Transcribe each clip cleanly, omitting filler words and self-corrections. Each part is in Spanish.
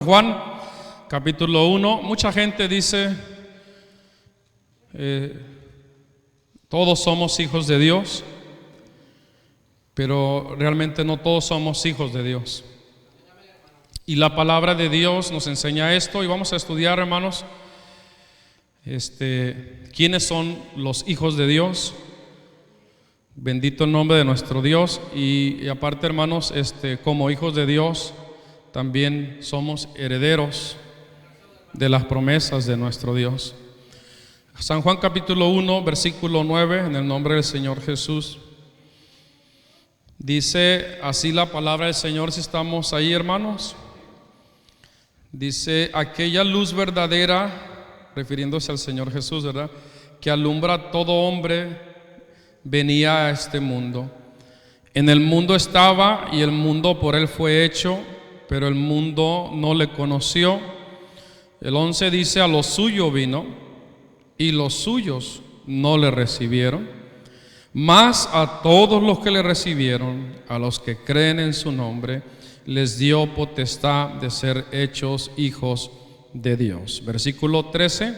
Juan, capítulo 1. Mucha gente dice, todos somos hijos de Dios, pero realmente no todos somos hijos de Dios. Y la palabra de Dios nos enseña esto, y vamos a estudiar, hermanos, quiénes son los hijos de Dios. Bendito el nombre de nuestro Dios. Y aparte, hermanos, como hijos de Dios también somos herederos de las promesas de nuestro Dios. San Juan capítulo 1, versículo 9, en el nombre del Señor Jesús. Dice así la palabra del Señor, si estamos ahí, hermanos. Dice: aquella luz verdadera, refiriéndose al Señor Jesús, ¿verdad?, que alumbra a todo hombre, venía a este mundo. En el mundo estaba, y el mundo por él fue hecho, pero el mundo no le conoció. El 11 dice: a lo suyo vino, y los suyos no le recibieron. Mas a todos los que le recibieron, a los que creen en su nombre, les dio potestad de ser hechos hijos de Dios. Versículo 13: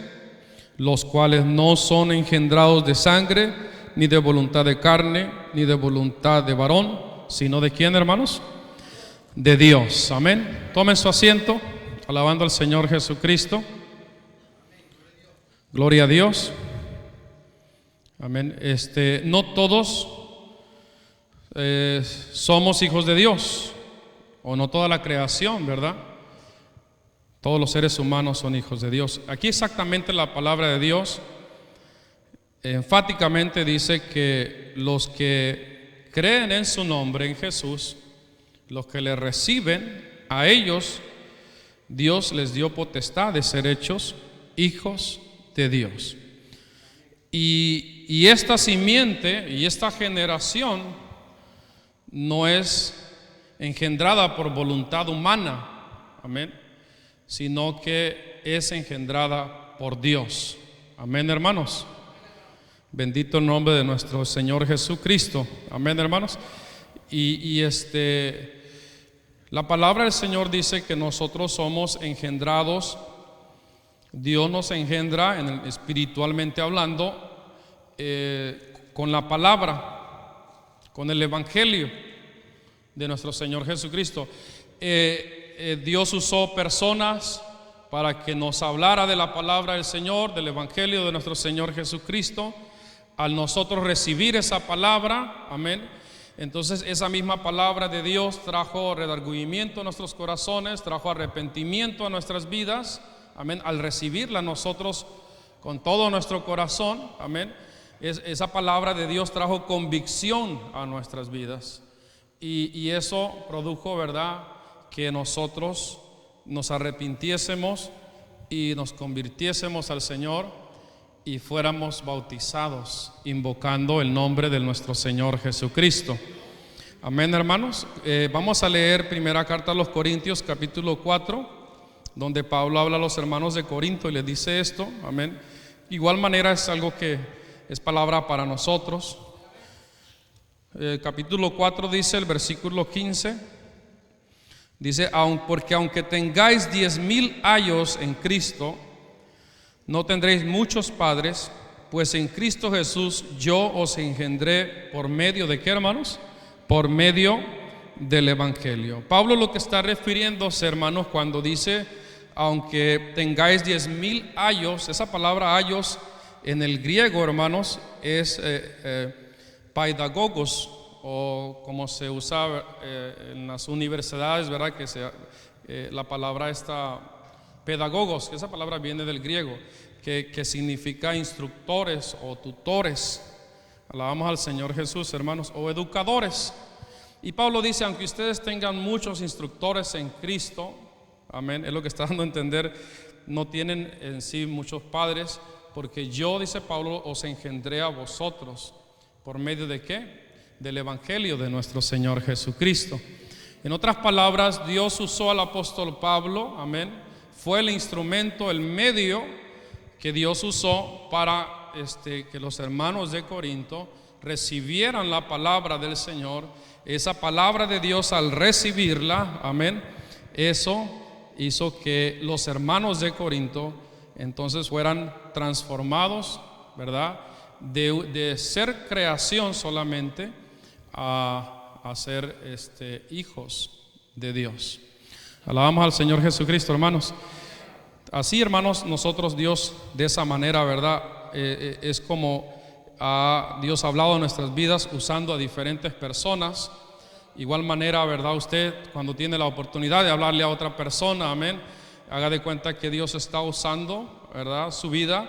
los cuales no son engendrados de sangre, ni de voluntad de carne, ni de voluntad de varón, sino de ¿quién, hermanos? De Dios. Amén. Tomen su asiento, alabando al Señor Jesucristo. Gloria a Dios. Amén. No todos somos hijos de Dios, o no toda la creación, ¿verdad? Todos los seres humanos son hijos de Dios. Aquí exactamente la palabra de Dios enfáticamente dice que los que creen en su nombre, en Jesús, los que le reciben, a ellos Dios les dio potestad de ser hechos hijos de Dios. Y esta simiente y esta generación no es engendrada por voluntad humana, amén, sino que es engendrada por Dios. Amén, hermanos. Bendito el nombre de nuestro Señor Jesucristo. Amén, hermanos. La palabra del Señor dice que nosotros somos engendrados. Dios nos engendra espiritualmente hablando, con la palabra, con el evangelio de nuestro Señor Jesucristo. Dios usó personas para que nos hablara de la palabra del Señor, del evangelio de nuestro Señor Jesucristo. Al nosotros recibir esa palabra, amén, entonces esa misma palabra de Dios trajo redargüimiento a nuestros corazones, trajo arrepentimiento a nuestras vidas, amén. Al recibirla nosotros con todo nuestro corazón, amén, esa palabra de Dios trajo convicción a nuestras vidas, y eso produjo, ¿verdad?, que nosotros nos arrepintiésemos y nos convirtiésemos al Señor y fuéramos bautizados invocando el nombre de nuestro Señor Jesucristo. Amén, hermanos. Vamos a leer primera carta a los Corintios, capítulo 4, donde Pablo habla a los hermanos de Corinto y les dice esto. Amén. Igual manera es algo que es palabra para nosotros. Capítulo 4 dice, el versículo 15, dice: porque aunque tengáis 10,000 años en Cristo, no tendréis muchos padres, pues en Cristo Jesús yo os engendré por medio de ¿qué, hermanos? Por medio del evangelio. Pablo lo que está refiriéndose, hermanos, cuando dice aunque tengáis 10,000 años, esa palabra años en el griego, hermanos, es paidagogos, o como se usa en las universidades, ¿verdad?, que la palabra está pedagogos, que esa palabra viene del griego, que significa instructores o tutores. Alabamos al Señor Jesús, hermanos, o educadores. Y Pablo dice, aunque ustedes tengan muchos instructores en Cristo, amén, es lo que está dando a entender, no tienen en sí muchos padres, porque yo, dice Pablo, os engendré a vosotros. ¿Por medio de qué? Del evangelio de nuestro Señor Jesucristo. En otras palabras, Dios usó al apóstol Pablo, amén, fue el instrumento, el medio que Dios usó para que los hermanos de Corinto recibieran la palabra del Señor. Esa palabra de Dios, al recibirla, amén, eso hizo que los hermanos de Corinto entonces fueran transformados, ¿verdad? De ser creación solamente a ser hijos de Dios. Alabamos al Señor Jesucristo, hermanos. Así, hermanos, nosotros Dios de esa manera, ¿verdad? Es como Dios ha hablado en nuestras vidas usando a diferentes personas. Igual manera, ¿verdad? Usted cuando tiene la oportunidad de hablarle a otra persona, amén, haga de cuenta que Dios está usando, ¿verdad?, su vida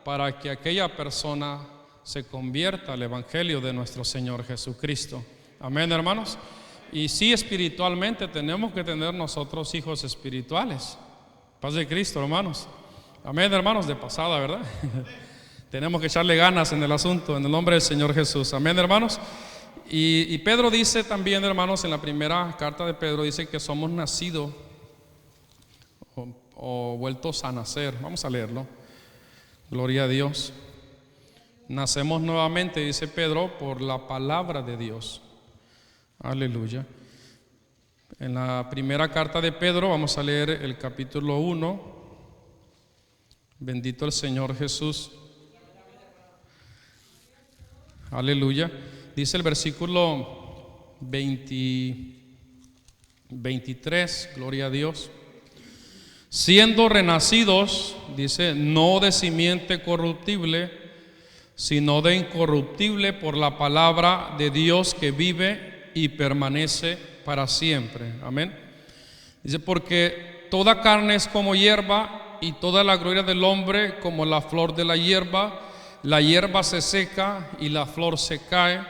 para que aquella persona se convierta al evangelio de nuestro Señor Jesucristo. Amén, hermanos. Y sí, espiritualmente tenemos que tener nosotros hijos espirituales. Paz de Cristo, hermanos. Amén, hermanos, de pasada, ¿verdad? Tenemos que echarle ganas en el asunto, en el nombre del Señor Jesús. Amén, hermanos. Y Pedro dice también, hermanos, en la primera carta de Pedro, dice que somos nacidos o vueltos a nacer. Vamos a leerlo. Gloria a Dios. Nacemos nuevamente, dice Pedro, por la palabra de Dios. Aleluya. En la primera carta de Pedro, vamos a leer el capítulo 1. Bendito el Señor Jesús. Aleluya. Dice el versículo 23, gloria a Dios. Siendo renacidos, dice, no de simiente corruptible, sino de incorruptible por la palabra de Dios que vive y permanece para siempre. Amén. Dice, porque toda carne es como hierba y toda la gloria del hombre como la flor de la hierba se seca y la flor se cae,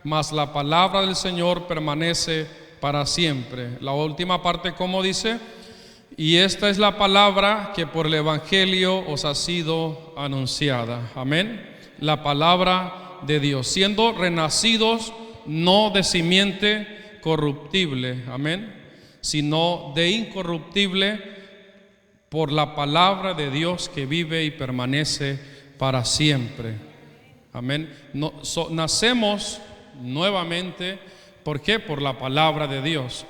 mas la palabra del Señor permanece para siempre. La última parte, como dice, y esta es la palabra que por el evangelio os ha sido anunciada. Amén. La palabra de Dios, siendo renacidos no de simiente corruptible, amén, sino de incorruptible por la palabra de Dios que vive y permanece para siempre. Amén. Nacemos nuevamente, ¿por qué? Por la palabra de Dios.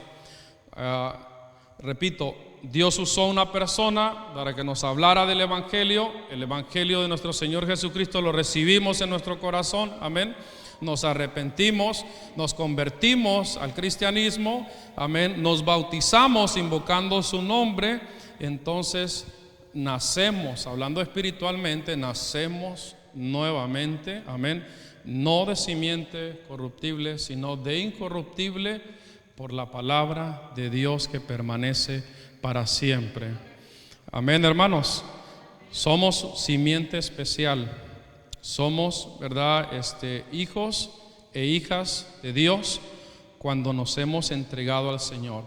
Repito, Dios usó una persona para que nos hablara del evangelio. El evangelio de nuestro Señor Jesucristo lo recibimos en nuestro corazón, amén. Nos arrepentimos, nos convertimos al cristianismo, amén. Nos bautizamos invocando su nombre. Entonces nacemos, hablando espiritualmente, nacemos nuevamente, amén. No de simiente corruptible, sino de incorruptible por la palabra de Dios que permanece para siempre. Amén, hermanos. Somos simiente especial. Somos, ¿verdad?, hijos e hijas de Dios cuando nos hemos entregado al Señor.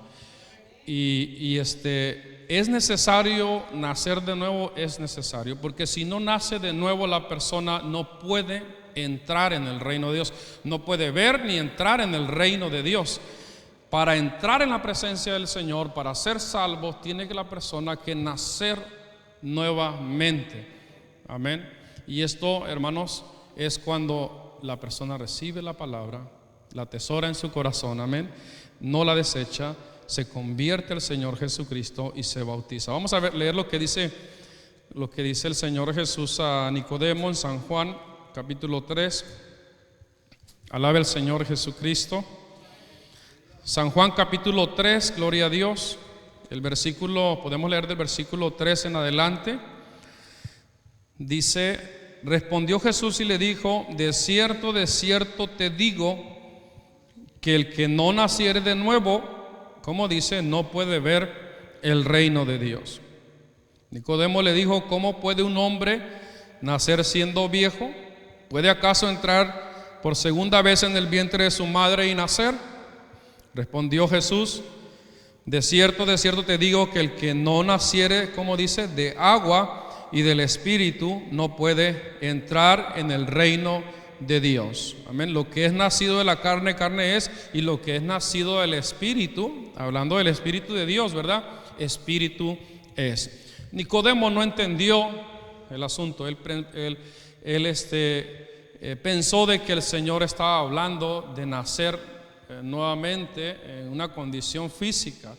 Y es necesario nacer de nuevo, es necesario, porque si no nace de nuevo la persona no puede entrar en el reino de Dios, no puede ver ni entrar en el reino de Dios. Para entrar en la presencia del Señor, para ser salvos, tiene que la persona que nacer nuevamente. Amén. Y esto, hermanos, es cuando la persona recibe la palabra, la atesora en su corazón, amén, no la desecha, se convierte al Señor Jesucristo y se bautiza. Vamos a leer lo que dice el Señor Jesús a Nicodemo en San Juan, capítulo 3. Alabe al Señor Jesucristo. San Juan capítulo 3, gloria a Dios. El versículo, podemos leer del versículo 3 en adelante. Dice, respondió Jesús y le dijo, de cierto te digo, que el que no naciere de nuevo, como dice, no puede ver el reino de Dios. Nicodemo le dijo, ¿cómo puede un hombre nacer siendo viejo? ¿Puede acaso entrar por segunda vez en el vientre de su madre y nacer? Respondió Jesús, de cierto te digo que el que no naciere, como dice, de agua y del Espíritu, no puede entrar en el reino de Dios. Amén. Lo que es nacido de la carne, carne es, y lo que es nacido del Espíritu, hablando del Espíritu de Dios, ¿verdad? Espíritu es. Nicodemo no entendió el asunto. Él pensó de que el Señor estaba hablando de nacer nuevamente en una condición física.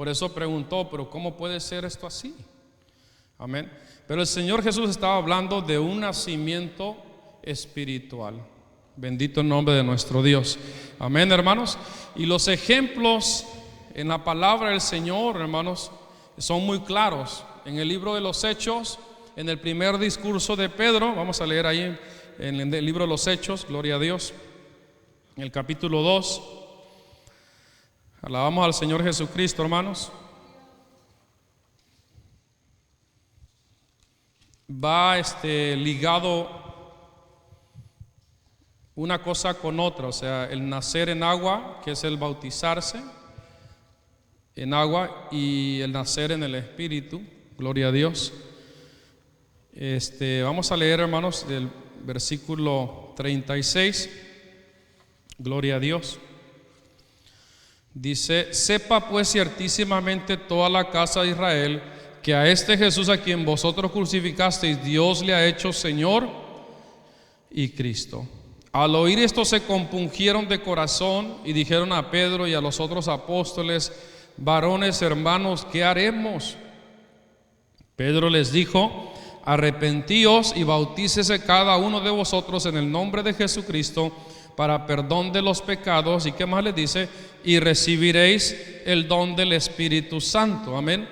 Por eso preguntó, pero ¿cómo puede ser esto así? Amén. Pero el Señor Jesús estaba hablando de un nacimiento espiritual. Bendito el nombre de nuestro Dios. Amén, hermanos. Y los ejemplos en la palabra del Señor, hermanos, son muy claros. En el libro de los Hechos, en el primer discurso de Pedro, vamos a leer ahí en el libro de los Hechos, gloria a Dios, en el capítulo 2. Alabamos al Señor Jesucristo, hermanos. Va ligado una cosa con otra, o sea, el nacer en agua, que es el bautizarse en agua, y el nacer en el Espíritu, gloria a Dios. Vamos a leer, hermanos, del versículo 36, gloria a Dios. Dice: sepa pues ciertísimamente toda la casa de Israel que a este Jesús a quien vosotros crucificasteis, Dios le ha hecho Señor y Cristo. Al oír esto se compungieron de corazón y dijeron a Pedro y a los otros apóstoles: varones hermanos, ¿qué haremos? Pedro les dijo: arrepentíos y bautícese cada uno de vosotros en el nombre de Jesucristo para perdón de los pecados. ¿Y qué más les dice? Y recibiréis el don del Espíritu Santo. Amén.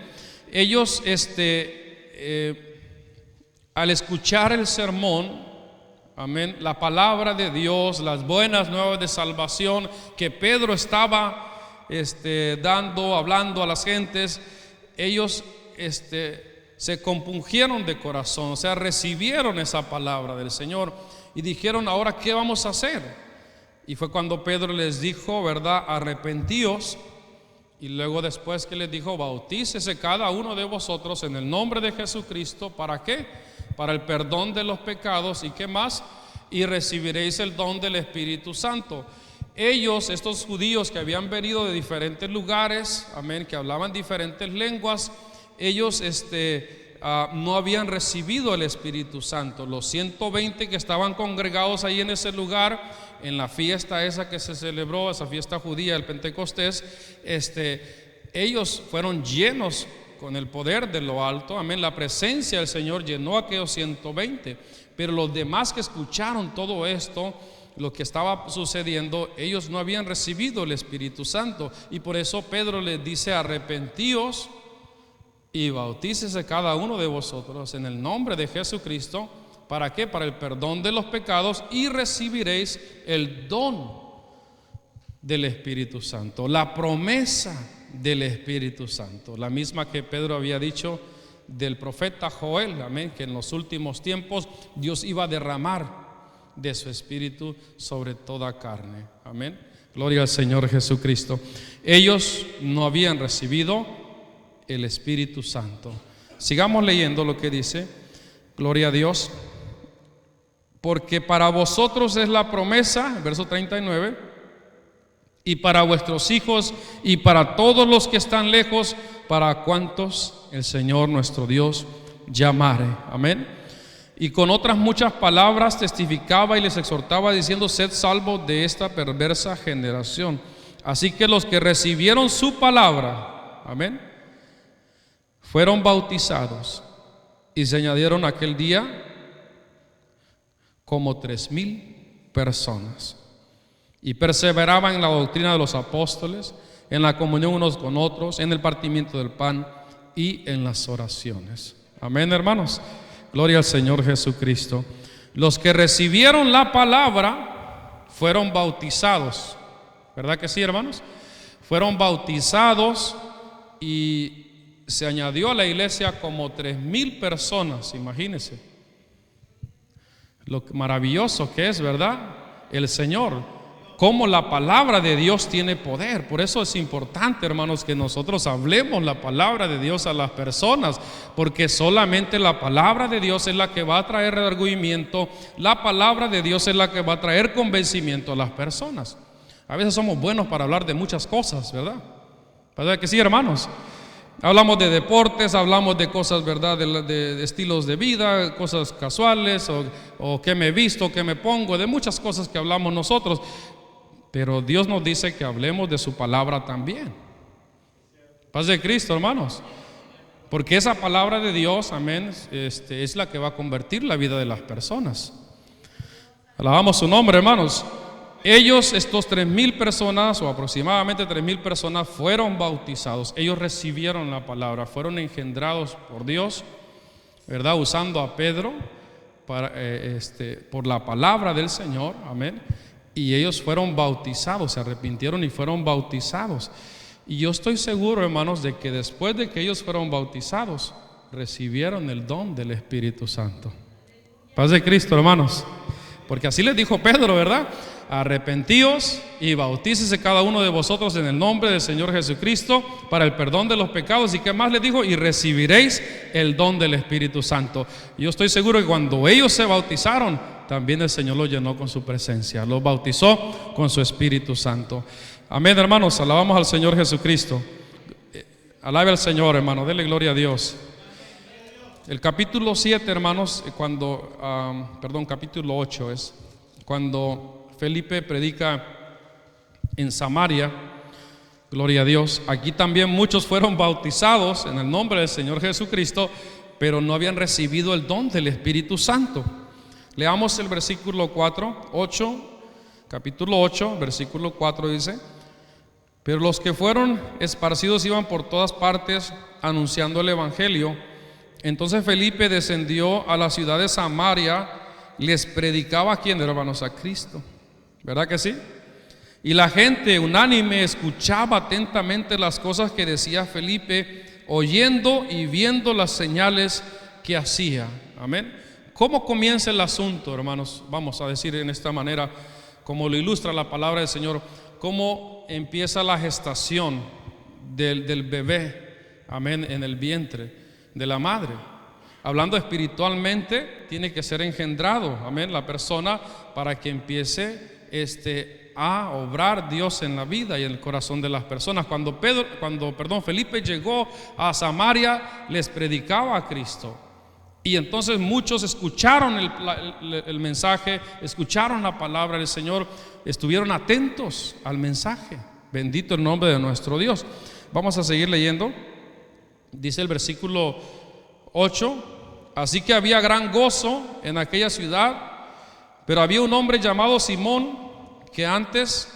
Ellos al escuchar el sermón, amén, la palabra de Dios, las buenas nuevas de salvación que Pedro estaba hablando a las gentes, ellos se compungieron de corazón, o sea, recibieron esa palabra del Señor y dijeron: ahora, ¿qué vamos a hacer? Y fue cuando Pedro les dijo, ¿verdad? Arrepentíos. Y luego, después que les dijo: bautícese cada uno de vosotros en el nombre de Jesucristo. ¿Para qué? Para el perdón de los pecados. ¿Y qué más? Y recibiréis el don del Espíritu Santo. Ellos, estos judíos que habían venido de diferentes lugares, amén, que hablaban diferentes lenguas, ellos no habían recibido el Espíritu Santo. Los 120 que estaban congregados ahí en ese lugar, en la fiesta esa que se celebró, esa fiesta judía, el Pentecostés, ellos fueron llenos con el poder de lo alto, amén. La presencia del Señor llenó a aquellos 120, pero los demás que escucharon todo esto, lo que estaba sucediendo, ellos no habían recibido el Espíritu Santo. Y por eso Pedro les dice: arrepentíos y bautícese cada uno de vosotros en el nombre de Jesucristo. ¿Para qué? Para el perdón de los pecados, y recibiréis el don del Espíritu Santo, la promesa del Espíritu Santo, la misma que Pedro había dicho del profeta Joel, amén, que en los últimos tiempos Dios iba a derramar de su Espíritu sobre toda carne, amén. Gloria al Señor Jesucristo. Ellos no habían recibido el Espíritu Santo. Sigamos leyendo lo que dice, gloria a Dios. Porque para vosotros es la promesa, verso 39, y para vuestros hijos y para todos los que están lejos, para cuantos el Señor nuestro Dios llamare. Amén. Y con otras muchas palabras testificaba y les exhortaba diciendo: sed salvos de esta perversa generación. Así que los que recibieron su palabra, amén, fueron bautizados, y se añadieron aquel día como 3,000 personas, y perseveraban en la doctrina de los apóstoles, en la comunión unos con otros, en el partimiento del pan y en las oraciones. Amén, hermanos. Gloria al Señor Jesucristo. Los que recibieron la palabra fueron bautizados, ¿verdad que sí, hermanos? Fueron bautizados, y se añadió a la iglesia como 3,000 personas. Imagínense lo maravilloso que es, ¿verdad? El Señor, cómo la palabra de Dios tiene poder. Por eso es importante, hermanos, que nosotros hablemos la palabra de Dios a las personas, porque solamente la palabra de Dios es la que va a traer redargüimiento. La palabra de Dios es la que va a traer convencimiento a las personas. A veces somos buenos para hablar de muchas cosas, ¿verdad? ¿Verdad que sí, hermanos? Hablamos de deportes, hablamos de cosas, ¿verdad? De estilos de vida, cosas casuales, o qué me he visto, qué me pongo, de muchas cosas que hablamos nosotros. Pero Dios nos dice que hablemos de su palabra también. Paz de Cristo, hermanos. Porque esa palabra de Dios, amén, es la que va a convertir la vida de las personas. Alabamos su nombre, hermanos. Ellos, estos 3,000 personas, o aproximadamente 3,000 personas, fueron bautizados. Ellos recibieron la palabra, fueron engendrados por Dios, ¿verdad? Usando a Pedro por la palabra del Señor, amén. Y ellos fueron bautizados, se arrepintieron y fueron bautizados. Y yo estoy seguro, hermanos, de que después de que ellos fueron bautizados, recibieron el don del Espíritu Santo. Paz de Cristo, hermanos. Porque así les dijo Pedro, ¿verdad? Arrepentíos y bautícese cada uno de vosotros en el nombre del Señor Jesucristo para el perdón de los pecados. ¿Y qué más les dijo? Y recibiréis el don del Espíritu Santo. Y yo estoy seguro que cuando ellos se bautizaron, también el Señor los llenó con su presencia, los bautizó con su Espíritu Santo. Amén, hermanos, alabamos al Señor Jesucristo. Alabe al Señor, hermano, dele gloria a Dios. El capítulo 7, hermanos, capítulo 8 es cuando Felipe predica en Samaria, gloria a Dios. Aquí también muchos fueron bautizados en el nombre del Señor Jesucristo, pero no habían recibido el don del Espíritu Santo. Leamos el versículo 8, capítulo 8, versículo 4 dice: pero los que fueron esparcidos iban por todas partes anunciando el Evangelio. Entonces Felipe descendió a la ciudad de Samaria, les predicaba a quién, hermanos, a Cristo. ¿Verdad que sí? Y la gente unánime escuchaba atentamente las cosas que decía Felipe, oyendo y viendo las señales que hacía. Amén. ¿Cómo comienza el asunto, hermanos? Vamos a decir en esta manera, como lo ilustra la palabra del Señor, cómo empieza la gestación del bebé, amén, en el vientre de la madre. Hablando espiritualmente, tiene que ser engendrado, amén, la persona para que empiece a obrar Dios en la vida y en el corazón de las personas. Cuando Felipe llegó a Samaria, les predicaba a Cristo. Y entonces muchos escucharon el mensaje, escucharon la palabra del Señor, estuvieron atentos al mensaje. Bendito el nombre de nuestro Dios. Vamos a seguir leyendo. Dice el versículo 8: así que había gran gozo en aquella ciudad. Pero había un hombre llamado Simón que antes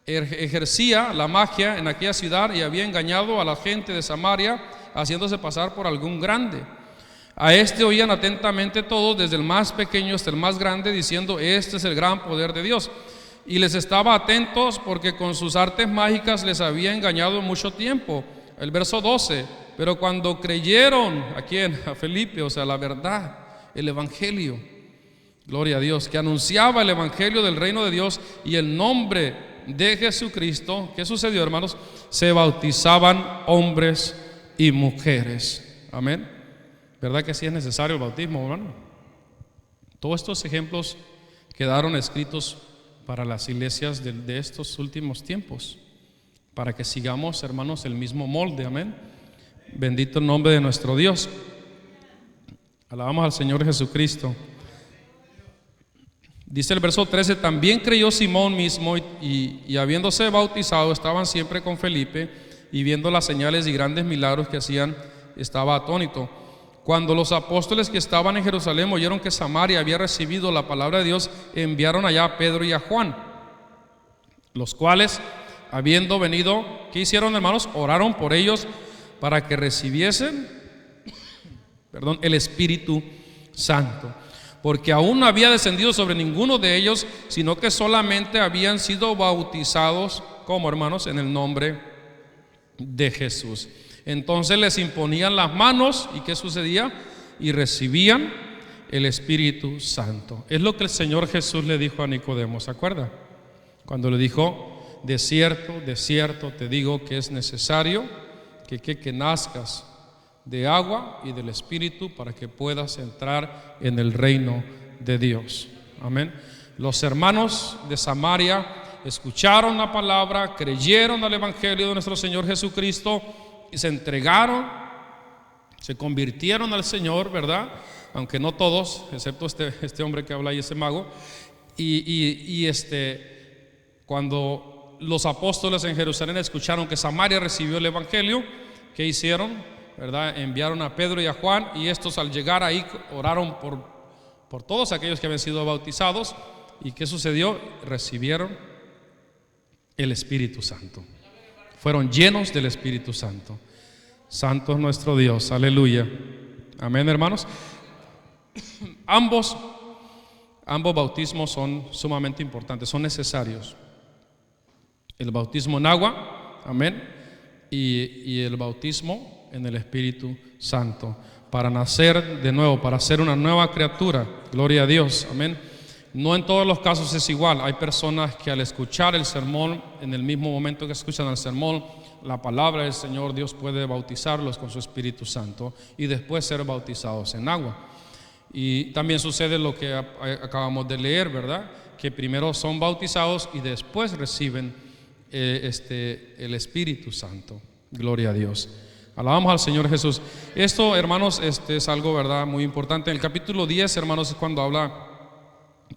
ejercía la magia en aquella ciudad y había engañado a la gente de Samaria, haciéndose pasar por algún grande. A este oían atentamente todos, desde el más pequeño hasta el más grande, diciendo: este es el gran poder de Dios. Y les estaba atentos porque con sus artes mágicas les había engañado mucho tiempo. El verso 12: pero cuando creyeron, ¿a quién? A Felipe, o sea, la verdad, el evangelio, gloria a Dios, que anunciaba el evangelio del reino de Dios y el nombre de Jesucristo, ¿qué sucedió, hermanos? Se bautizaban hombres y mujeres. Amén. ¿Verdad que sí es necesario el bautismo, hermano? Todos estos ejemplos quedaron escritos para las iglesias de estos últimos tiempos, para que sigamos, hermanos, el mismo molde. Amén. Bendito el nombre de nuestro Dios. Alabamos al Señor Jesucristo. Dice el verso 13: también creyó Simón mismo y habiéndose bautizado estaban siempre con Felipe, y viendo las señales y grandes milagros que hacían, estaba atónito. Cuando los apóstoles que estaban en Jerusalén oyeron que Samaria había recibido la palabra de Dios, enviaron allá a Pedro y a Juan, los cuales, habiendo venido, ¿qué hicieron, hermanos? Oraron por ellos para que recibiesen el Espíritu Santo, porque aún no había descendido sobre ninguno de ellos, sino que solamente habían sido bautizados, como, hermanos, en el nombre de Jesús. Entonces les imponían las manos, ¿y qué sucedía? Y recibían el Espíritu Santo. Es lo que el Señor Jesús le dijo a Nicodemo, ¿se acuerda? Cuando le dijo: de cierto te digo que es necesario que nazcas de agua y del Espíritu para que puedas entrar en el reino de Dios. Amén. Los hermanos de Samaria escucharon la palabra, creyeron al evangelio de nuestro Señor Jesucristo y se entregaron, se convirtieron al Señor, ¿verdad? Aunque no todos, excepto este hombre que habla ahí, ese mago. Cuando los apóstoles en Jerusalén escucharon que Samaria recibió el evangelio, ¿qué hicieron? ¿Verdad? Enviaron a Pedro y a Juan, y estos al llegar ahí oraron por todos aquellos que habían sido bautizados. ¿Y qué sucedió? Recibieron el Espíritu Santo. Fueron llenos del Espíritu Santo. Santo es nuestro Dios, aleluya. Amén, hermanos. Ambos bautismos son sumamente importantes, son necesarios. El bautismo en agua, amén, y el bautismo en el Espíritu Santo, para nacer de nuevo, para ser una nueva criatura. Gloria a Dios, amén. No en todos los casos es igual. Hay personas que al escuchar el sermón, en el mismo momento que escuchan el sermón, la palabra del Señor, Dios puede bautizarlos con su Espíritu Santo y después ser bautizados en agua. Y también sucede lo que acabamos de leer, ¿verdad? Que primero son bautizados y después reciben el Espíritu Santo. Gloria a Dios. Alabamos al Señor Jesús. Esto, hermanos, es algo, ¿verdad?, muy importante. En el capítulo 10, hermanos, es cuando habla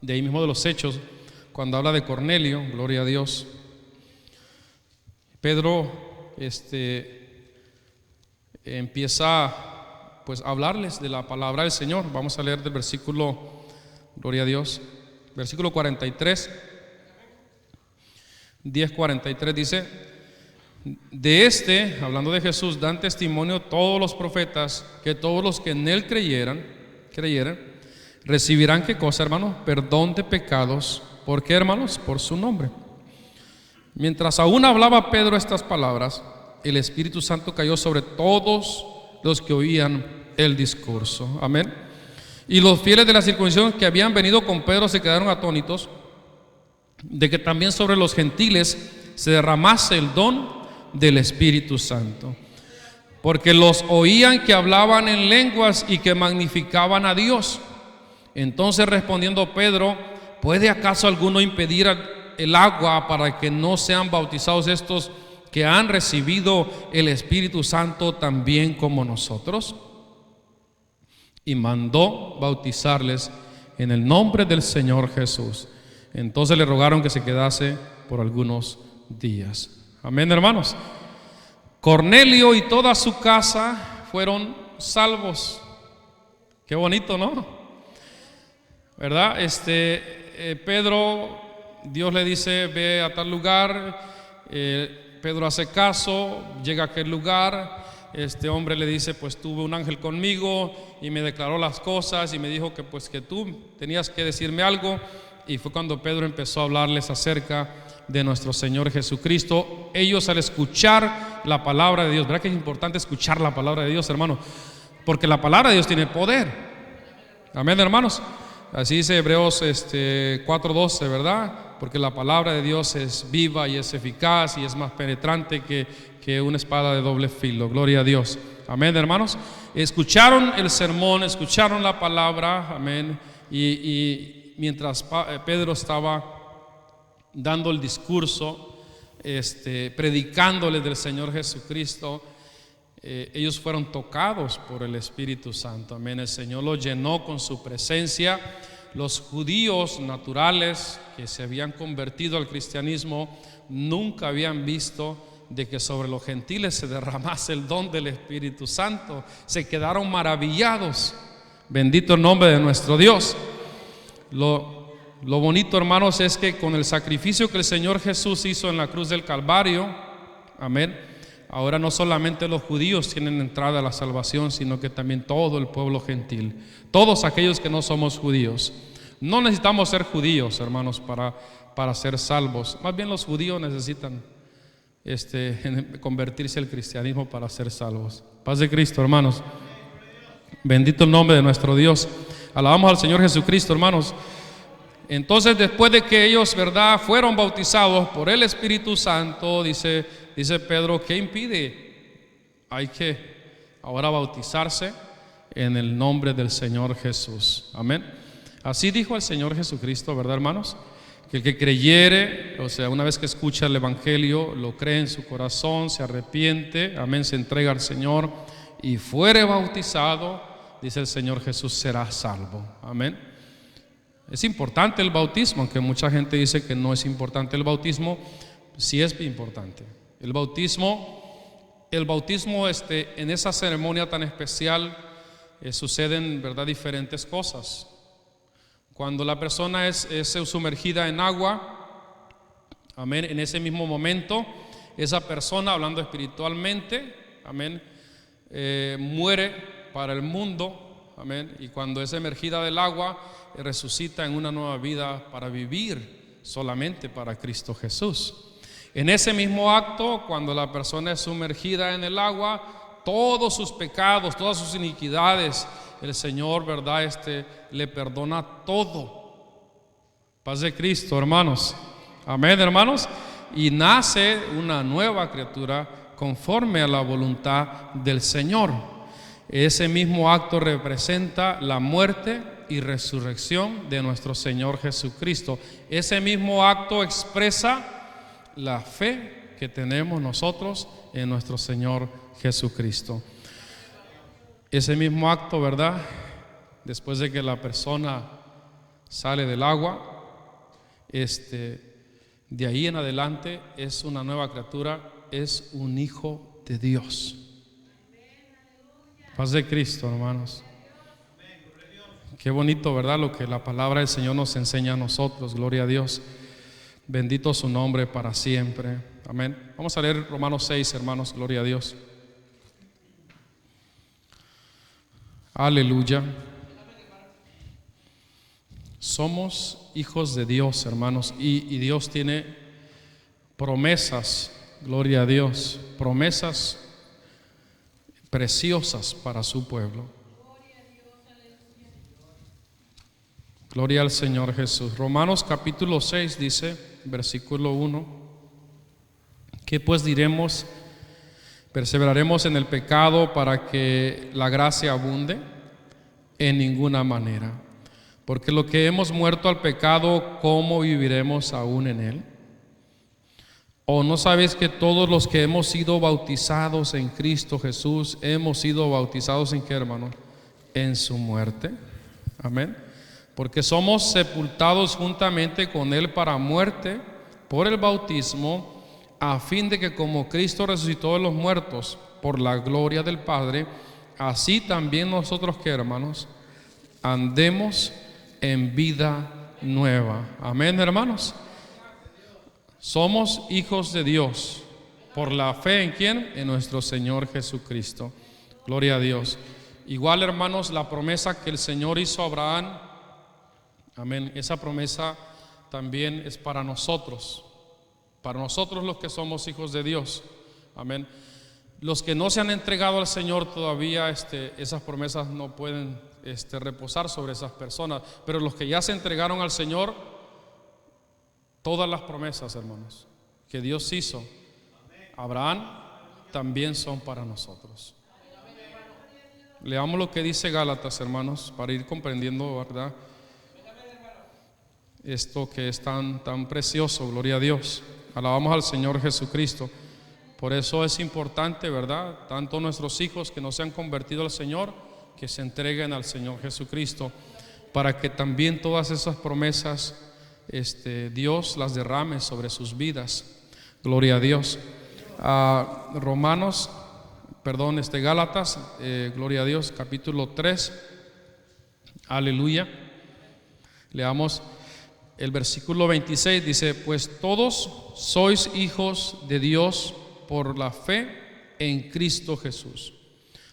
de ahí mismo de los Hechos, cuando habla de Cornelio. Gloria a Dios. Pedro empieza pues a hablarles de la palabra del Señor. Vamos a leer del versículo, gloria a Dios, versículo 43, 10:43 dice: de hablando de Jesús, dan testimonio todos los profetas, que todos los que en él creyeran, recibirán, ¿qué cosa, hermanos? Perdón de pecados. ¿Por qué, hermanos? Por su nombre. Mientras aún hablaba Pedro estas palabras, el Espíritu Santo cayó sobre todos los que oían el discurso. Amén. Y los fieles de la circuncisión que habían venido con Pedro se quedaron atónitos de que también sobre los gentiles se derramase el don del Espíritu Santo, porque los oían que hablaban en lenguas y que magnificaban a Dios. Entonces, respondiendo Pedro: ¿puede acaso alguno impedir el agua para que no sean bautizados estos que han recibido el Espíritu Santo también como nosotros? Y mandó bautizarles en el nombre del Señor Jesús. Entonces le rogaron que se quedase por algunos días. Amén, hermanos. Cornelio y toda su casa fueron salvos. Qué bonito, ¿no? ¿Verdad? Pedro, Dios le dice: ve a tal lugar. Pedro hace caso, llega a aquel lugar. Este hombre le dice: pues tuve un ángel conmigo y me declaró las cosas y me dijo que pues que tú tenías que decirme algo. Y fue cuando Pedro empezó a hablarles acerca de nuestro Señor Jesucristo. Ellos, al escuchar la palabra de Dios, ¿verdad que es importante escuchar la palabra de Dios, hermano? Porque la palabra de Dios tiene poder. Amén, hermanos. Así dice Hebreos 4:12, ¿verdad? Porque la palabra de Dios es viva y es eficaz y es más penetrante que una espada de doble filo. Gloria a Dios. Amén, hermanos. Escucharon el sermón, escucharon la palabra. Amén. Y mientras Pedro estaba dando el discurso, predicándoles del Señor Jesucristo, ellos fueron tocados por el Espíritu Santo. Amén. El Señor los llenó con su presencia. Los judíos naturales que se habían convertido al cristianismo nunca habían visto de que sobre los gentiles se derramase el don del Espíritu Santo. Se quedaron maravillados. Bendito el nombre de nuestro Dios. Lo bonito, hermanos, es que con el sacrificio que el Señor Jesús hizo en la cruz del Calvario, amén, ahora no solamente los judíos tienen entrada a la salvación, sino que también todo el pueblo gentil, todos aquellos que no somos judíos. No necesitamos ser judíos, hermanos, para ser salvos. Más bien los judíos necesitan convertirse al cristianismo para ser salvos. Paz de Cristo, hermanos. Bendito el nombre de nuestro Dios. Alabamos al Señor Jesucristo, hermanos. Entonces, después de que ellos, ¿verdad?, fueron bautizados por el Espíritu Santo, dice Pedro, ¿qué impide? Hay que ahora bautizarse en el nombre del Señor Jesús. Amén. Así dijo el Señor Jesucristo, ¿verdad, hermanos? Que el que creyere, o sea, una vez que escucha el Evangelio, lo cree en su corazón, se arrepiente, amén, se entrega al Señor y fuere bautizado, dice el Señor Jesús, será salvo. Amén. Es importante el bautismo, aunque mucha gente dice que no es importante el bautismo, sí es importante. El bautismo en esa ceremonia tan especial suceden, ¿verdad?, diferentes cosas. Cuando la persona es sumergida en agua, amén, en ese mismo momento, esa persona, hablando espiritualmente, amén, muere para el mundo, amén, y cuando es emergida del agua, resucita en una nueva vida para vivir solamente para Cristo Jesús. En ese mismo acto, cuando la persona es sumergida en el agua, todos sus pecados, todas sus iniquidades, el Señor, ¿verdad?, le perdona todo. Paz de Cristo, hermanos. Amén, hermanos. Y nace una nueva criatura conforme a la voluntad del Señor. Ese mismo acto representa la muerte y resurrección de nuestro Señor Jesucristo. Ese mismo acto expresa la fe que tenemos nosotros en nuestro Señor Jesucristo. Ese mismo acto, ¿verdad?, después de que la persona sale del agua, de ahí en adelante es una nueva criatura, es un hijo de Dios. Paz de Cristo, hermanos. Qué bonito, ¿verdad?, lo que la palabra del Señor nos enseña a nosotros. Gloria a Dios. Bendito su nombre para siempre. Amén. Vamos a leer Romanos 6, hermanos. Gloria a Dios. Aleluya. Somos hijos de Dios, hermanos, y Dios tiene promesas, gloria a Dios, promesas preciosas para su pueblo. Gloria al Señor Jesús. Romanos capítulo 6 dice, versículo 1, ¿qué pues diremos? ¿Perseveraremos en el pecado para que la gracia abunde? En ninguna manera. Porque lo que hemos muerto al pecado, ¿cómo viviremos aún en él? ¿O no sabéis que todos los que hemos sido bautizados en Cristo Jesús, hemos sido bautizados en qué, hermano? En su muerte. Amén. Porque somos sepultados juntamente con él para muerte por el bautismo, a fin de que como Cristo resucitó de los muertos por la gloria del Padre, así también nosotros, ¿qué, hermanos? Andemos en vida nueva. Amén, hermanos. Somos hijos de Dios por la fe en ¿quién? En nuestro Señor Jesucristo. Gloria a Dios. Igual, hermanos, la promesa que el Señor hizo a Abraham, amén, esa promesa también es para nosotros los que somos hijos de Dios. Amén. Los que no se han entregado al Señor todavía, esas promesas no pueden reposar sobre esas personas, pero los que ya se entregaron al Señor, todas las promesas, hermanos, que Dios hizo a Abraham también son para nosotros. Leamos lo que dice Gálatas, hermanos, para ir comprendiendo, ¿verdad?, esto que es tan precioso. Gloria a Dios. Alabamos al Señor Jesucristo. Por eso es importante, ¿verdad?, tanto nuestros hijos que no se han convertido al Señor, que se entreguen al Señor Jesucristo, para que también todas esas promesas Dios las derrame sobre sus vidas. Gloria a Dios. Gálatas, gloria a Dios, capítulo 3. Aleluya. Leamos el versículo 26, dice, pues todos sois hijos de Dios por la fe en Cristo Jesús.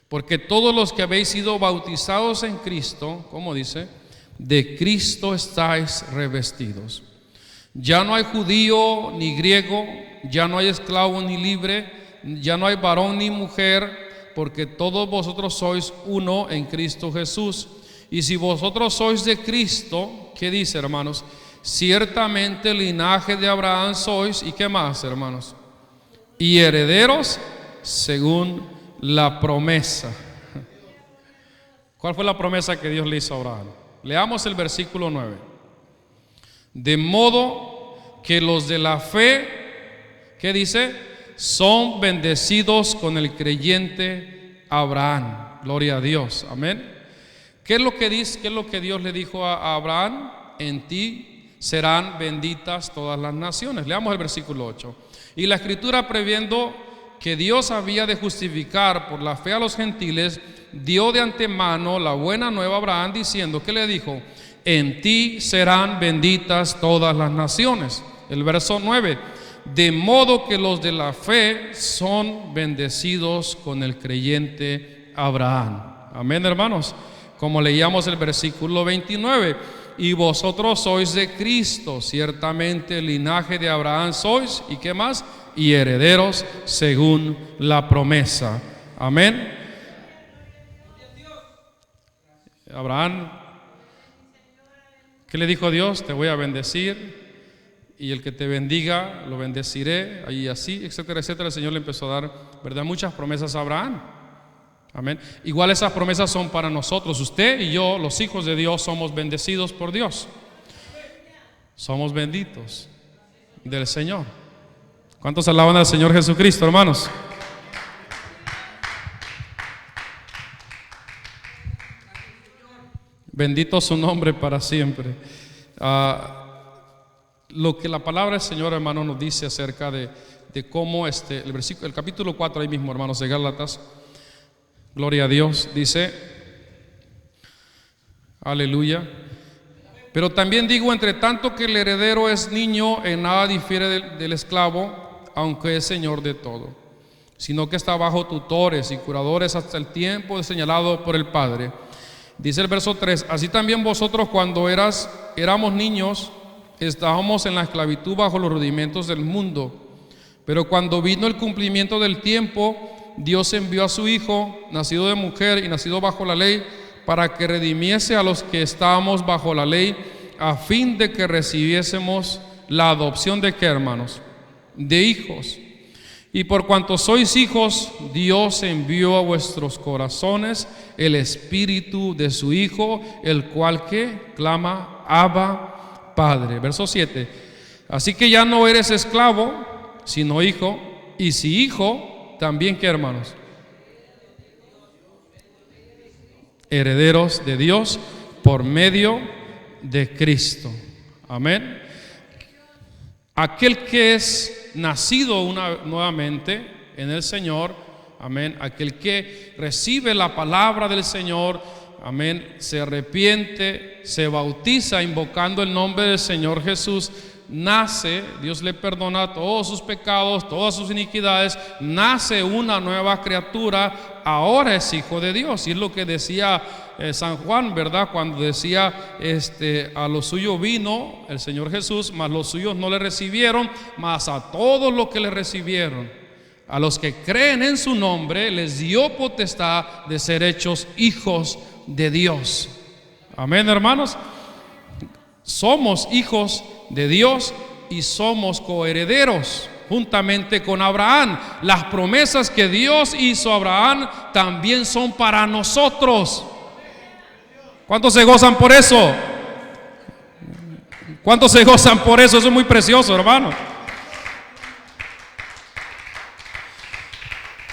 Porque todos los que habéis sido bautizados en Cristo, ¿cómo dice? De Cristo estáis revestidos. Ya no hay judío ni griego, ya no hay esclavo ni libre, ya no hay varón ni mujer, porque todos vosotros sois uno en Cristo Jesús. Y si vosotros sois de Cristo, ¿qué dice, hermanos? Ciertamente el linaje de Abraham sois, ¿y qué más, hermanos? Y herederos según la promesa. ¿Cuál fue la promesa que Dios le hizo a Abraham? Leamos el versículo 9. De modo que los de la fe, ¿qué dice? Son bendecidos con el creyente Abraham. Gloria a Dios. Amén. ¿Qué es lo que dice? ¿Qué es lo que Dios le dijo a Abraham? En ti serán benditas todas las naciones. Leamos el versículo 8. Y la Escritura, previendo que Dios había de justificar por la fe a los gentiles, dio de antemano la buena nueva a Abraham, diciendo, ¿qué le dijo? En ti serán benditas todas las naciones. El verso 9, de modo que los de la fe son bendecidos con el creyente Abraham. Amén, hermanos. Como leíamos el versículo 29, y vosotros sois de Cristo, ciertamente el linaje de Abraham sois, ¿y qué más? Y herederos según la promesa. Amén. Abraham, ¿qué le dijo Dios? Te voy a bendecir, y el que te bendiga lo bendeciré, y así, etcétera, etcétera. El Señor le empezó a dar, ¿verdad?, muchas promesas a Abraham. Amén. Igual esas promesas son para nosotros. Usted y yo, los hijos de Dios, somos bendecidos por Dios. Somos benditos del Señor. ¿Cuántos alaban al Señor Jesucristo, hermanos? Bendito su nombre para siempre. Lo que la palabra del Señor, hermano, nos dice acerca de cómo el capítulo 4 ahí mismo, hermanos, de Gálatas. Gloria a Dios, dice, aleluya. Pero también digo, entre tanto que el heredero es niño, en nada difiere del esclavo, aunque es señor de todo, sino que está bajo tutores y curadores hasta el tiempo señalado por el Padre. Dice el verso 3, así también vosotros cuando éramos niños, estábamos en la esclavitud bajo los rudimentos del mundo. Pero cuando vino el cumplimiento del tiempo, Dios envió a su Hijo, nacido de mujer y nacido bajo la ley, para que redimiese a los que estábamos bajo la ley, a fin de que recibiésemos la adopción de ¿qué, hermanos? De hijos. Y por cuanto sois hijos, Dios envió a vuestros corazones el espíritu de su Hijo, el cual que clama, Abba, Padre. Verso 7. Así que ya no eres esclavo, sino hijo, y si hijo, también ¿qué, hermanos? Herederos de Dios por medio de Cristo. Amén. Aquel que es nacido nuevamente en el Señor, amén, aquel que recibe la palabra del Señor, amén, se arrepiente, se bautiza invocando el nombre del Señor Jesús, nace, Dios le perdona todos sus pecados, todas sus iniquidades, nace una nueva criatura, ahora es hijo de Dios. Y es lo que decía San Juan, ¿verdad? Cuando decía, a los suyos vino el Señor Jesús, mas los suyos no le recibieron, mas a todos los que le recibieron, a los que creen en su nombre, les dio potestad de ser hechos hijos de Dios. Amén, hermanos. Somos hijos de Dios y somos coherederos juntamente con Abraham. Las promesas que Dios hizo a Abraham también son para nosotros. ¿Cuántos se gozan por eso? ¿Cuántos se gozan por eso? Eso es muy precioso, hermano.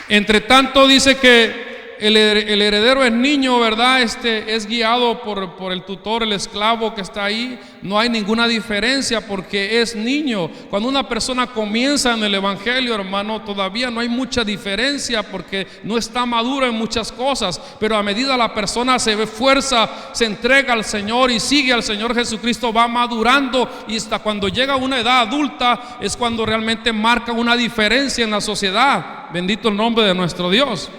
Entre tanto dice que el heredero es niño, ¿verdad? Es guiado por el tutor, el esclavo que está ahí. No hay ninguna diferencia porque es niño. Cuando una persona comienza en el evangelio, hermano, todavía no hay mucha diferencia porque no está maduro en muchas cosas. Pero a medida la persona se ve fuerza, se entrega al Señor y sigue al Señor Jesucristo, va madurando, y hasta cuando llega a una edad adulta es cuando realmente marca una diferencia en la sociedad. Bendito el nombre de nuestro Dios.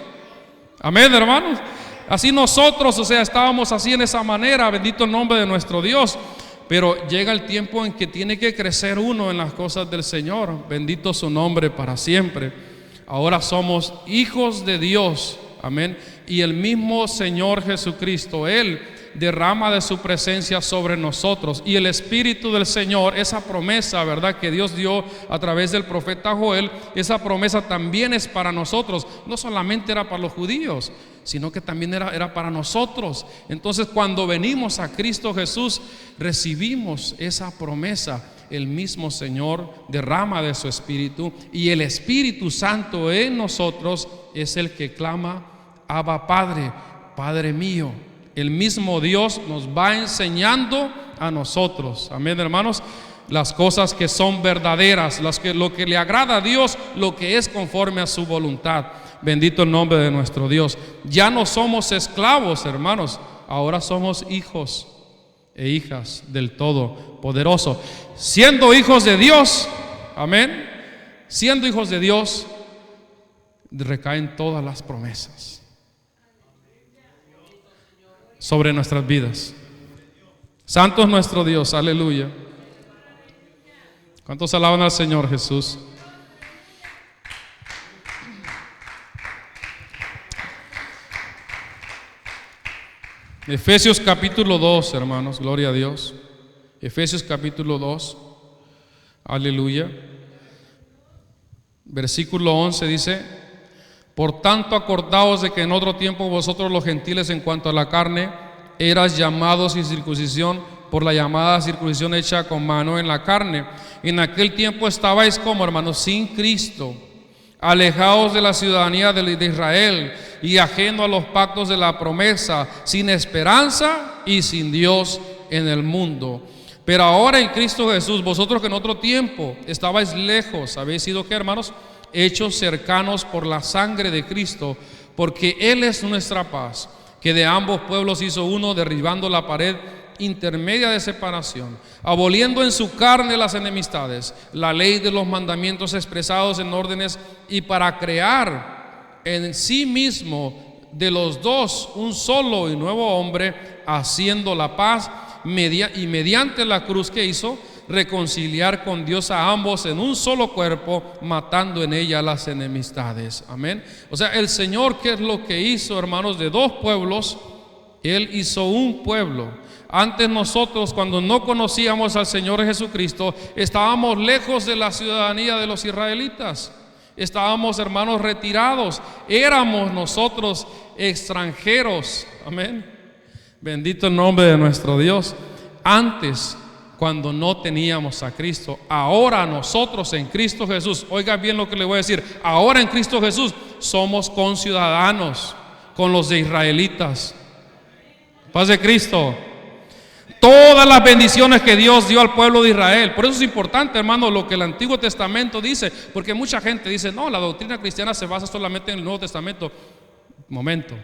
Amén, hermanos. Así nosotros, estábamos así en esa manera, bendito el nombre de nuestro Dios. Pero llega el tiempo en que tiene que crecer uno en las cosas del Señor. Bendito su nombre para siempre. Ahora somos hijos de Dios. Amén. Y el mismo Señor Jesucristo, Él derrama de su presencia sobre nosotros, y el Espíritu del Señor, esa promesa, ¿verdad?, que Dios dio a través del profeta Joel, esa promesa también es para nosotros. No solamente era para los judíos, sino que también era para nosotros. Entonces, cuando venimos a Cristo Jesús, recibimos esa promesa. El mismo Señor derrama de su Espíritu, y el Espíritu Santo en nosotros es el que clama, Abba, Padre, Padre mío. El mismo Dios nos va enseñando a nosotros. Amén, hermanos. las cosas que son verdaderas, lo que le agrada a Dios, lo que es conforme a su voluntad. Bendito el nombre de nuestro Dios. Ya no somos esclavos, hermanos, ahora somos hijos e hijas del Todopoderoso. Siendo hijos de Dios, amén, siendo hijos de Dios, recaen todas las promesas sobre nuestras vidas. Santo es nuestro Dios, aleluya. ¿Cuántos alaban al Señor Jesús? Efesios capítulo 2, hermanos, gloria a Dios. Efesios capítulo 2, aleluya. Versículo 11 dice: por tanto, acordaos de que en otro tiempo vosotros los gentiles en cuanto a la carne eras llamados sin circuncisión por la llamada circuncisión hecha con mano en la carne. En aquel tiempo estabais como, hermanos, sin Cristo, alejados de la ciudadanía de Israel y ajeno a los pactos de la promesa, sin esperanza y sin Dios en el mundo. Pero ahora en Cristo Jesús, vosotros que en otro tiempo estabais lejos, habéis sido, ¿qué, hermanos? Hechos cercanos por la sangre de Cristo, porque Él es nuestra paz, que de ambos pueblos hizo uno, derribando la pared intermedia de separación, aboliendo en su carne las enemistades, la ley de los mandamientos expresados en órdenes, y para crear en sí mismo de los dos un solo y nuevo hombre, haciendo la paz, y mediante la cruz que hizo, reconciliar con Dios a ambos en un solo cuerpo, matando en ella las enemistades. Amén. O sea, el Señor, ¿qué es lo que hizo, hermanos? De dos pueblos, Él hizo un pueblo. Antes nosotros, cuando no conocíamos al Señor Jesucristo, estábamos lejos de la ciudadanía de los israelitas. Estábamos, hermanos, retirados. Éramos nosotros extranjeros. Amén. Bendito el nombre de nuestro Dios. Antes, cuando no teníamos a Cristo. Ahora nosotros en Cristo Jesús, oiga bien lo que le voy a decir, ahora en Cristo Jesús somos conciudadanos con los de israelitas. Paz de Cristo. Todas las bendiciones que Dios dio al pueblo de Israel. Por eso es importante, hermano, lo que el Antiguo Testamento dice, porque mucha gente dice: no, la doctrina cristiana se basa solamente en el Nuevo Testamento. Momento.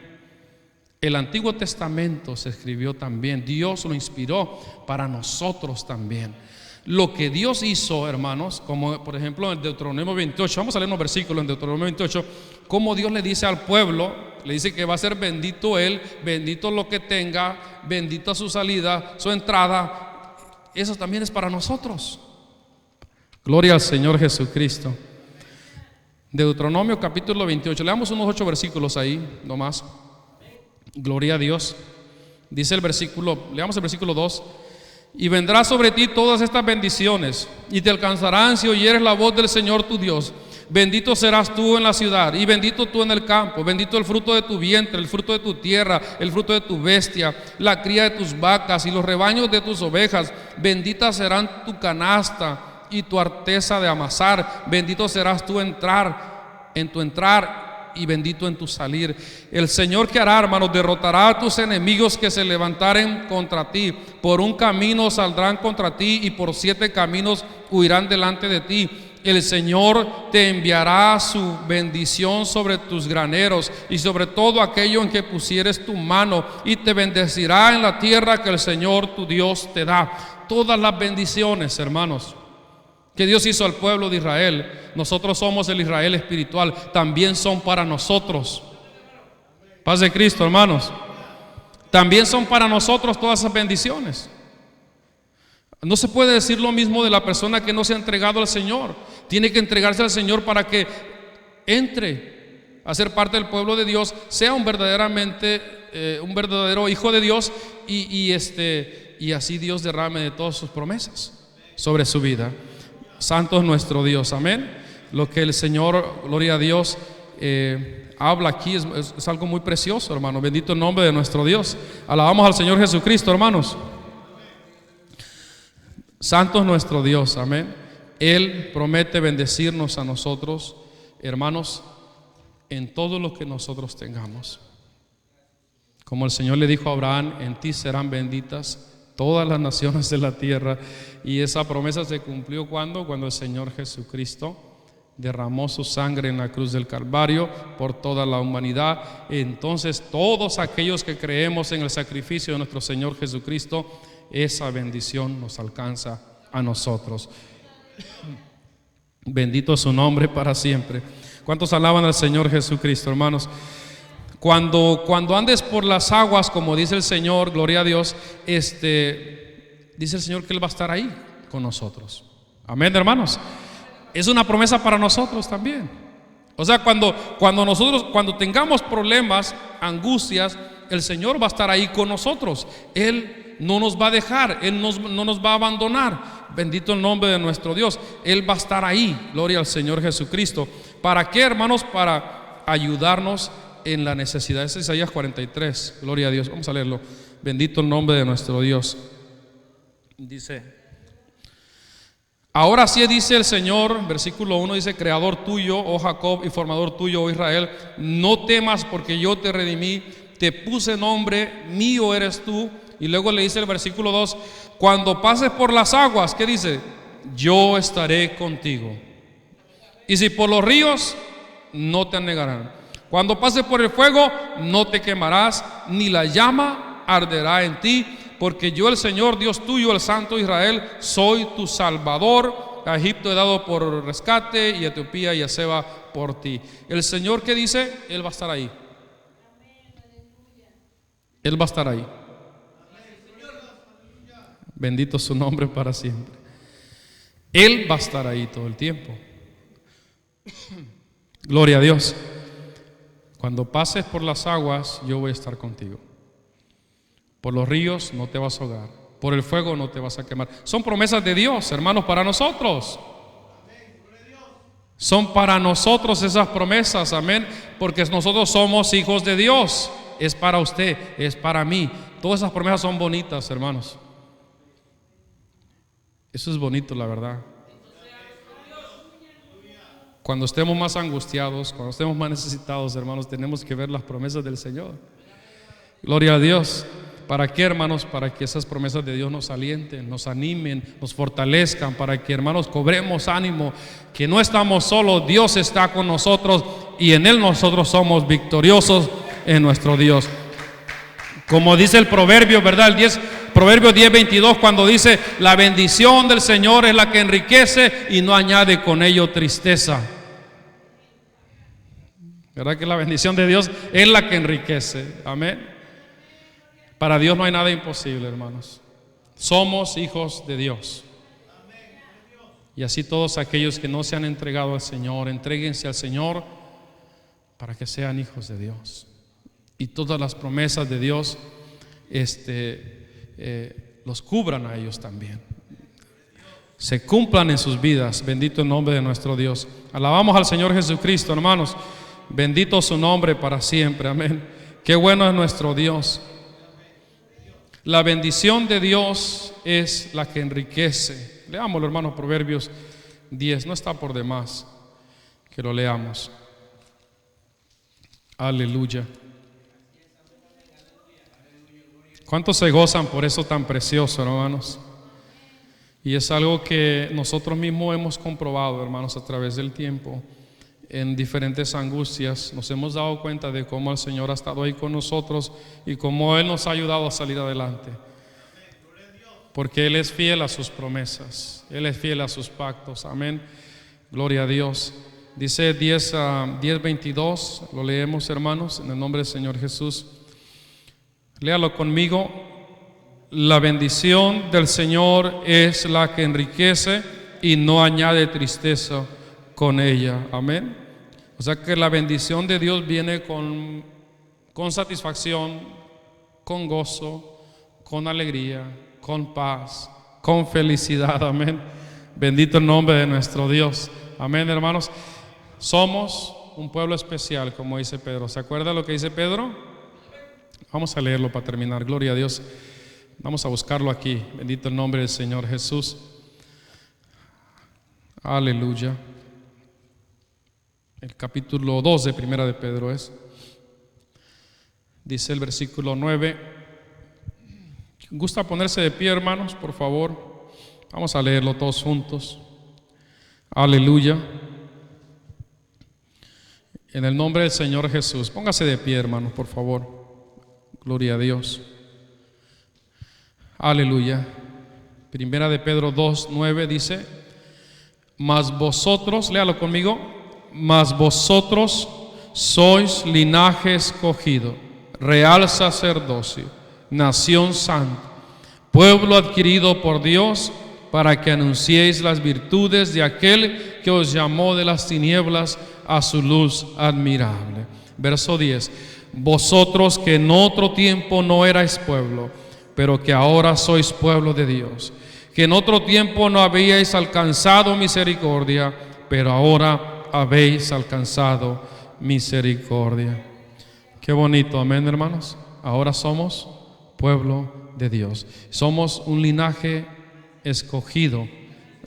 El Antiguo Testamento se escribió también, Dios lo inspiró para nosotros también. Lo que Dios hizo, hermanos, como por ejemplo en Deuteronomio 28, vamos a leer unos versículos en Deuteronomio 28, como Dios le dice al pueblo, le dice que va a ser bendito él, bendito lo que tenga, bendita su salida, su entrada. Eso también es para nosotros. Gloria al Señor Jesucristo. Deuteronomio capítulo 28, leamos unos 8 versículos ahí, nomás. Gloria a Dios. Dice el versículo, leamos el versículo 2: y vendrá sobre ti todas estas bendiciones, y te alcanzarán si oyeres la voz del Señor tu Dios. Bendito serás tú en la ciudad, y bendito tú en el campo. Bendito el fruto de tu vientre, el fruto de tu tierra, el fruto de tu bestia, la cría de tus vacas y los rebaños de tus ovejas. Benditas serán tu canasta y tu arteza de amasar. Bendito serás tú en tu entrar y bendito en tu salir. El Señor, que hará, hermanos, derrotará a tus enemigos que se levantaren contra ti. Por un camino saldrán contra ti, y por 7 caminos huirán delante de ti. El Señor te enviará su bendición sobre tus graneros y sobre todo aquello en que pusieres tu mano, y te bendecirá en la tierra que el Señor tu Dios te da. Todas las bendiciones, hermanos, que Dios hizo al pueblo de Israel, nosotros somos el Israel espiritual, también son para nosotros. Paz de Cristo, hermanos. También son para nosotros todas esas bendiciones. No se puede decir lo mismo de la persona que no se ha entregado al Señor. Tiene que entregarse al Señor para que entre a ser parte del pueblo de Dios, sea un verdadero hijo de Dios, y así Dios derrame de todas sus promesas sobre su vida. Santo es nuestro Dios, amén. Lo que el Señor, gloria a Dios, habla aquí es algo muy precioso, hermano. Bendito el nombre de nuestro Dios. Alabamos al Señor Jesucristo, hermanos. Santo es nuestro Dios, amén. Él promete bendecirnos a nosotros, hermanos, en todo lo que nosotros tengamos. Como el Señor le dijo a Abraham: en ti serán benditas todas las naciones de la tierra. Y esa promesa se cumplió cuando el Señor Jesucristo derramó su sangre en la cruz del Calvario por toda la humanidad. Entonces todos aquellos que creemos en el sacrificio de nuestro Señor Jesucristo, esa bendición nos alcanza a nosotros. Bendito su nombre para siempre. ¿Cuántos alaban al Señor Jesucristo, hermanos? Cuando andes por las aguas, como dice el Señor, gloria a Dios, dice el Señor que Él va a estar ahí con nosotros. Amén, hermanos. Es una promesa para nosotros también. O sea, cuando tengamos problemas, angustias, el Señor va a estar ahí con nosotros. Él no nos va a dejar, Él no nos va a abandonar. Bendito el nombre de nuestro Dios. Él va a estar ahí, gloria al Señor Jesucristo. ¿Para qué, hermanos? Para ayudarnos en la necesidad. Es Isaías 43, gloria a Dios. Vamos a leerlo. Bendito el nombre de nuestro Dios. Dice: ahora sí, dice el Señor, versículo 1, dice: creador tuyo, oh Jacob, y formador tuyo, oh Israel, no temas, porque yo te redimí, te puse nombre, mío eres tú. Y luego le dice el versículo 2: cuando pases por las aguas, ¿qué dice? Yo estaré contigo. Y si por los ríos, no te anegarán. Cuando pases por el fuego, no te quemarás, ni la llama arderá en ti, porque yo, el Señor Dios tuyo, el Santo de Israel, soy tu Salvador. A Egipto he dado por rescate, y a Etiopía y a Seba por ti. El Señor, ¿qué dice? Él va a estar ahí. Él va a estar ahí. Bendito su nombre para siempre. Él va a estar ahí todo el tiempo. Gloria a Dios. Cuando pases por las aguas, yo voy a estar contigo. Por los ríos no te vas a ahogar, por el fuego no te vas a quemar. Son promesas de Dios, hermanos, para nosotros. Son para nosotros esas promesas, amén, porque nosotros somos hijos de Dios. Es para usted, es para mí. Todas esas promesas son bonitas, hermanos. Eso es bonito, la verdad. Cuando estemos más angustiados, cuando estemos más necesitados, hermanos, tenemos que ver las promesas del Señor. Gloria a Dios. ¿Para qué, hermanos? Para que esas promesas de Dios nos alienten, nos animen, nos fortalezcan, para que, hermanos, cobremos ánimo, que no estamos solos, Dios está con nosotros y en Él nosotros somos victoriosos en nuestro Dios. Como dice el proverbio, ¿verdad? Proverbio 10:22, cuando dice: la bendición del Señor es la que enriquece y no añade con ello tristeza. ¿Verdad que la bendición de Dios es la que enriquece? Amén. Para Dios no hay nada imposible, hermanos. Somos hijos de Dios. Y así todos aquellos que no se han entregado al Señor, entréguense al Señor para que sean hijos de Dios. Y todas las promesas de Dios los cubran a ellos también. Se cumplan en sus vidas. Bendito el nombre de nuestro Dios. Alabamos al Señor Jesucristo, hermanos. Bendito su nombre para siempre. Amén. Qué bueno es nuestro Dios. La bendición de Dios es la que enriquece. Leámoslo, hermanos, Proverbios 10. No está por demás que lo leamos. Aleluya. ¿Cuántos se gozan por eso tan precioso, hermanos? Y es algo que nosotros mismos hemos comprobado, hermanos, a través del tiempo. En diferentes angustias nos hemos dado cuenta de cómo el Señor ha estado ahí con nosotros y cómo Él nos ha ayudado a salir adelante. Porque Él es fiel a sus promesas, Él es fiel a sus pactos. Amén. Gloria a Dios. Dice 10:22, lo leemos, hermanos, en el nombre del Señor Jesús. Léalo conmigo. La bendición del Señor es la que enriquece y no añade tristeza con ella. Amén. O sea que la bendición de Dios viene con satisfacción, con gozo, con alegría, con paz, con felicidad. Amén. Bendito el nombre de nuestro Dios. Amén, hermanos. Somos un pueblo especial, como dice Pedro. ¿Se acuerda lo que dice Pedro? Vamos a leerlo para terminar. Gloria a Dios. Vamos a buscarlo aquí. Bendito el nombre del Señor Jesús. Aleluya. El capítulo 2 de Primera de Pedro es. Dice el versículo 9: ¿Gusta ponerse de pie, hermanos? Por favor. Vamos a leerlo todos juntos. Aleluya. En el nombre del Señor Jesús. Póngase de pie, hermanos, por favor. Gloria a Dios. Aleluya. Primera de Pedro 2:9 dice: mas vosotros, léalo conmigo, mas vosotros sois linaje escogido, real sacerdocio, nación santa, pueblo adquirido por Dios, para que anunciéis las virtudes de aquel que os llamó de las tinieblas a su luz admirable. Verso 10: vosotros que en otro tiempo no erais pueblo, pero que ahora sois pueblo de Dios, que en otro tiempo no habíais alcanzado misericordia, pero ahora habéis alcanzado misericordia. Qué bonito, amén, hermanos. Ahora somos pueblo de Dios. Somos un linaje escogido,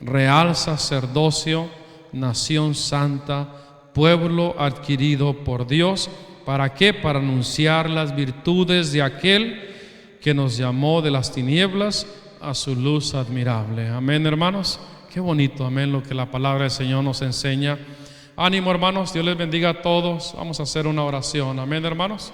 real sacerdocio, nación santa, pueblo adquirido por Dios. ¿Para qué? Para anunciar las virtudes de aquel que nos llamó de las tinieblas a su luz admirable. Amén, hermanos. Qué bonito, amén, lo que la palabra del Señor nos enseña. Ánimo, hermanos. Dios les bendiga a todos. Vamos a hacer una oración. Amén, hermanos.